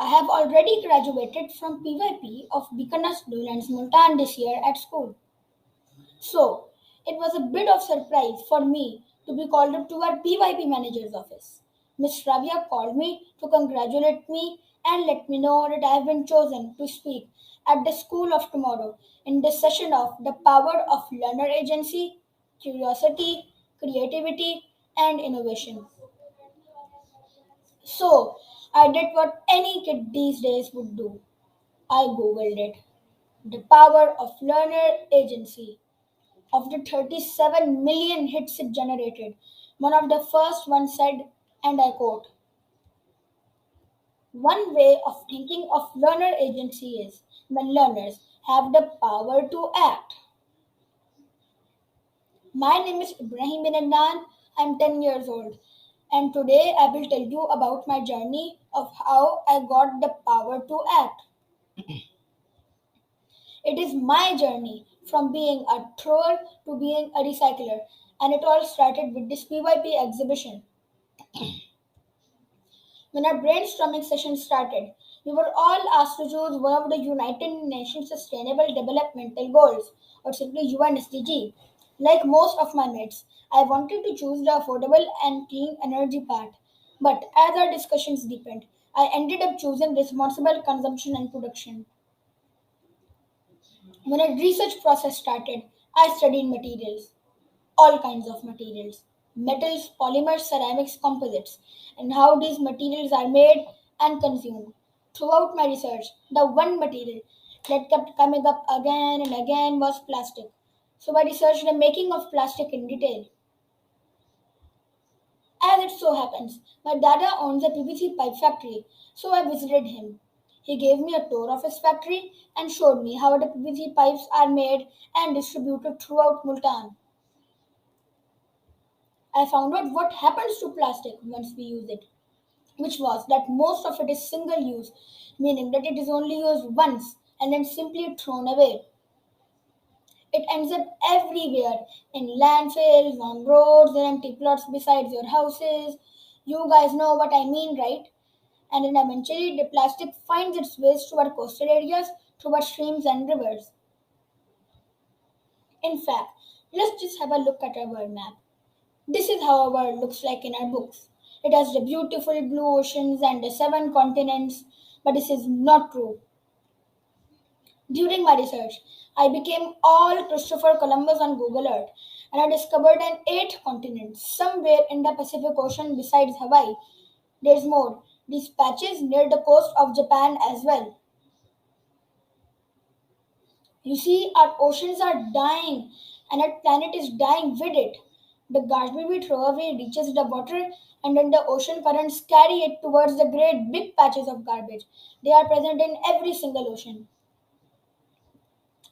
I have already graduated from PYP of Bikanas Lowlands Multan this year at school. So, it was a bit of surprise for me to be called up to our PYP manager's office. Miss Rabia called me to congratulate me and let me know that I have been chosen to speak at the school of tomorrow in this session of the power of learner agency, curiosity, creativity, and innovation. So, I did what any kid these days would do. I googled it. The power of learner agency. Of the 37 million hits it generated, one of the first ones said, and I quote, one way of thinking of learner agency is when learners have the power to act. My name is Ibrahim bin Adnan. I'm 10 years old, and today I will tell you about my journey of how I got the power to act. It is my journey from being a thrower to being a recycler, and it all started with this PYP exhibition. When our brainstorming session started, we were all asked to choose one of the United Nations Sustainable Developmental Goals, or simply UNSDG. Like most of my mates, I wanted to choose the affordable and clean energy part. But as our discussions deepened, I ended up choosing responsible consumption and production. When a research process started, I studied materials, all kinds of materials, metals, polymers, ceramics, composites, and how these materials are made and consumed. Throughout my research, the one material that kept coming up again and again was plastic. So I researched the making of plastic in detail. As it so happens, my dada owns a PVC pipe factory, so I visited him. He gave me a tour of his factory and showed me how the PVC pipes are made and distributed throughout Multan. I found out what happens to plastic once we use it, which was that most of it is single use, meaning that it is only used once and then simply thrown away. It ends up everywhere in landfills, on roads, in empty plots beside your houses. You guys know what I mean, right? And then eventually the plastic finds its ways to our coastal areas, through our streams and rivers. In fact, let's just have a look at our world map. This is how our world looks like in our books. It has the beautiful blue oceans and the seven continents, but this is not true. During my research, I became all Christopher Columbus on Google Earth, and I discovered an eighth continent somewhere in the Pacific Ocean besides Hawaii. There's more. These patches near the coast of Japan as well. You see, our oceans are dying, and our planet is dying with it. The garbage we throw away reaches the water, and then the ocean currents carry it towards the great big patches of garbage. They are present in every single ocean.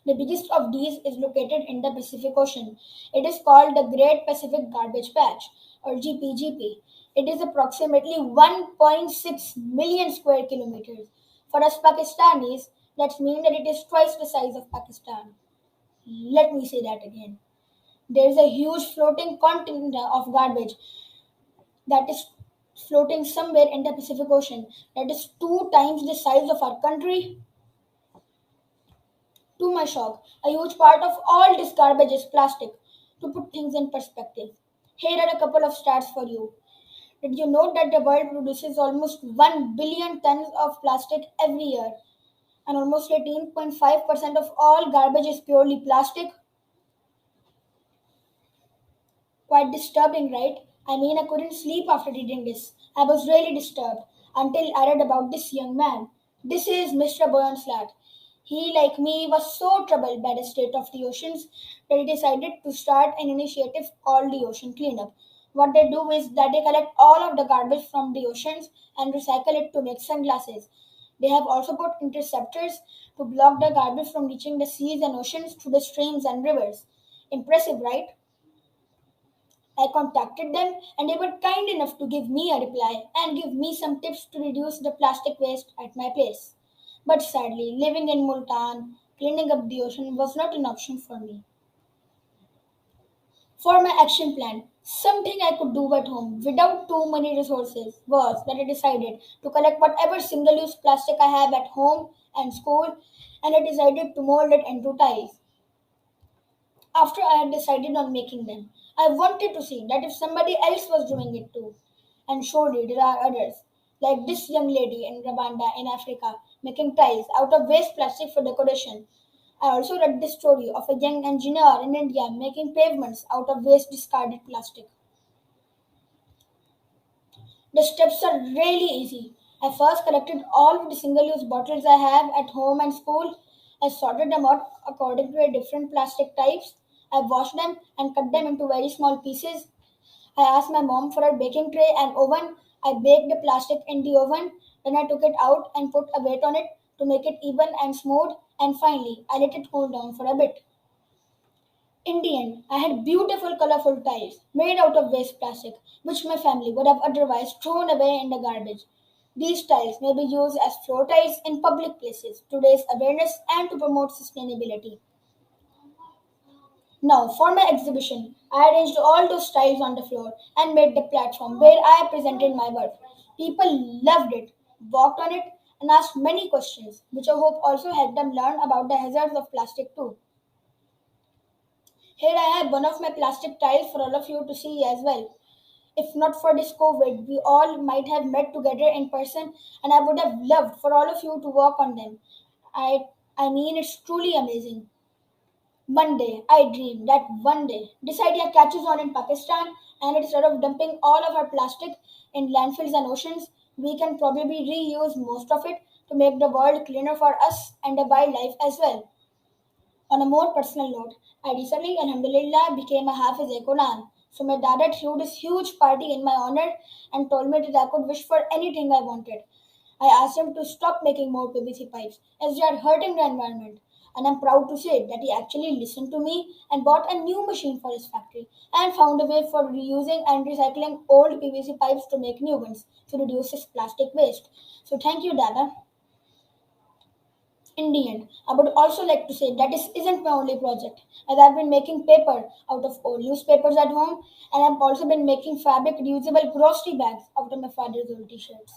The biggest of these is located in the Pacific Ocean. It is called the Great Pacific Garbage Patch, or GPGP. It is approximately 1.6 million square kilometers. For us Pakistanis, that means that it is twice the size of Pakistan. Let me say that again. There is a huge floating continent of garbage that is floating somewhere in the Pacific Ocean that is two times the size of our country. To my shock, a huge part of all this garbage is plastic. To put things in perspective, here are a couple of stats for you. Did you know that the world produces almost 1 billion tons of plastic every year? And almost 18.5% of all garbage is purely plastic? Quite disturbing, right? I mean, I couldn't sleep after reading this. I was really disturbed until I read about this young man. This is Mr. Boyan Slat. He, like me, was so troubled by the state of the oceans that he decided to start an initiative called the Ocean Cleanup. What they do is that they collect all of the garbage from the oceans and recycle it to make sunglasses. They have also put interceptors to block the garbage from reaching the seas and oceans through the streams and rivers. Impressive, right? I contacted them and they were kind enough to give me a reply and give me some tips to reduce the plastic waste at my place. But sadly, living in Multan, cleaning up the ocean was not an option for me. For my action plan, Something I could do at home without too many resources was that I decided to collect whatever single use plastic I have at home and school, and I decided to mold it into tiles. After I had decided on making them, I wanted to see that if somebody else was doing it too. And surely there are others, like this young lady in Rwanda in Africa making tiles out of waste plastic for decoration. I also read the story of a young engineer in India making pavements out of waste discarded plastic. The steps are really easy. I first collected all of the single use bottles I have at home and school. I sorted them out according to the different plastic types. I washed them and cut them into very small pieces. I asked my mom for a baking tray and oven. I baked the plastic in the oven. Then I took it out and put a weight on it to make it even and smooth. And finally, I let it cool down for a bit. In the end, I had beautiful colorful tiles made out of waste plastic, which my family would have otherwise thrown away in the garbage. These tiles may be used as floor tiles in public places to raise awareness and to promote sustainability. Now, for my exhibition, I arranged all those tiles on the floor and made the platform where I presented my work. People loved it, walked on it, and asked many questions, which I hope also helped them learn about the hazards of plastic too. Here I have one of my plastic tiles for all of you to see as well. If not for this COVID, we all might have met together in person, and I would have loved for all of you to work on them. I mean, it's truly amazing. One day, I dream that one day this idea catches on in Pakistan, and instead of dumping all of our plastic in landfills and oceans, we can probably reuse most of it to make the world cleaner for us and the wildlife as well. On a more personal note, I recently, Alhamdulillah, became a Hafiz Quran. So my dada threw this huge party in my honor and told me that I could wish for anything I wanted. I asked him to stop making more PVC pipes as they are hurting the environment. And I'm proud to say that he actually listened to me and bought a new machine for his factory and found a way for reusing and recycling old PVC pipes to make new ones to reduce his plastic waste. So thank you, Dada. In the end, I would also like to say that this isn't my only project, as I've been making paper out of old newspapers at home, and I've also been making fabric reusable grocery bags out of my father's old t-shirts.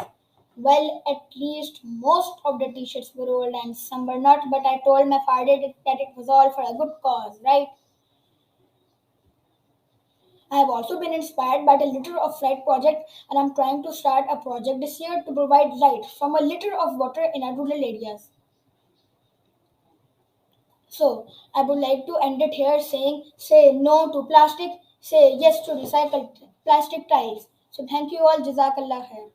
Well, at least most of the t-shirts were old and some were not, but I told my father that it was all for a good cause, right? I have also been inspired by the Litter of Light project, and I'm trying to start a project this year to provide light from a litter of water in our rural areas. So, I would like to end it here saying, say no to plastic, say yes to recycled plastic tiles. So, thank you all. Jazakallah khair.